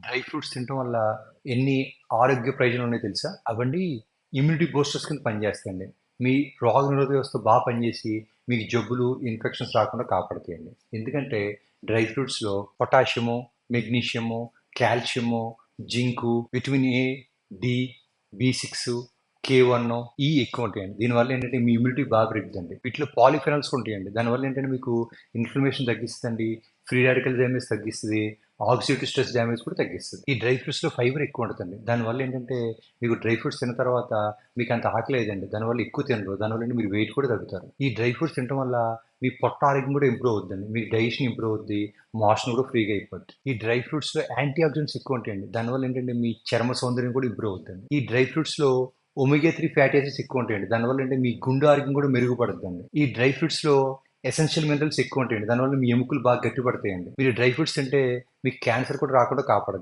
Dry fruits తినటం వల్ల ఎన్ని ఆరోగ్య ప్రయోజనాలున్నాయో తెలుసా? అవండి ఇమ్యూనిటీ బూస్టర్స్ కింద పనిచేస్తాయండి. మీ రోగనిరోధక వ్యవస్థ పనిచేసి, మీకు జబ్బులు, ఇన్ఫెక్షన్స్ రాకుండా కాపాడతాయండి. ఎందుకంటే డ్రై ఫ్రూట్స్‌లో potassium, magnesium, calcium, zinc, vitamin A, D, బి6, K1, ఈ ఎక్కువ ఉంటాయండి. దీనివల్ల ఏంటంటే మీ ఇమ్యూనిటీ పెరుగుద్దండి. వీటిలో పాలిఫెనాల్స్ ఉంటాయండి. దానివల్ల ఏంటంటే మీకు ఇన్ఫ్లమేషన్ తగ్గిస్తదండి. ఫ్రీ రాడికల్ డ్యామేజ్ తగ్గిస్తది. ఆక్సిడేటివ్ స్ట్రెస్ డ్యామేజ్ కూడా తగ్గిస్తది. ఈ డ్రై ఫ్రూట్స్‌లో ఫైబర్ ఎక్కువ ఉంటదండి. దానివల్ల ఏంటంటే మీకు డ్రై ఫ్రూట్స్ తిన్న తర్వాత మీకంత ఆకలేయదండి. దానివల్ల ఎక్కువ తినరు. దానివల్ల ఏంటి మీరు వెయిట్ కూడా తగ్గుతారు. ఈ డ్రై ఫ్రూట్స్ తినటం వల్ల మీ పొట్ట ఆరోగ్యం కూడా ఇంప్రూవ్ అవుద్దండి. మీ డైజెషన్ ఇంప్రూవ్ అవుద్ది. మోషన్ కూడా ఫ్రీగా అయిపోద్ది. ఈ డ్రై ఫ్రూట్స్‌లో యాంటీ ఆక్సిడెంట్స్ ఎక్కువ ఉంటాయండి. దానివల్ల ఏంటంటే మీ చర్మ సౌందర్యం కూడా ఇంప్రూవ్ అవుద్దండి. ఈ డ్రై ఫ్రూట్స్‌లో ఒమేగా 3 ఫ్యాటీ యాసిడ్స్ ఎక్కువ ఉంటాయండి. దానివల్ల ఏంటంటే మీ గుండె ఆరోగ్యం కూడా మెరుగుపడుద్దండి. ఈ డ్రై ఫ్రూట్స్‌లో ఎసెన్షియల్ మినరల్స్ ఎక్కువ ఉంటాయండి. దానివల్ల మీ ఎముకలు బాగా గట్టిపడతాయండి. మీరు డ్రై ఫ్రూట్స్ తింటే మీకు క్యాన్సర్ కూడా రాకుండా కాపాడుద్ది.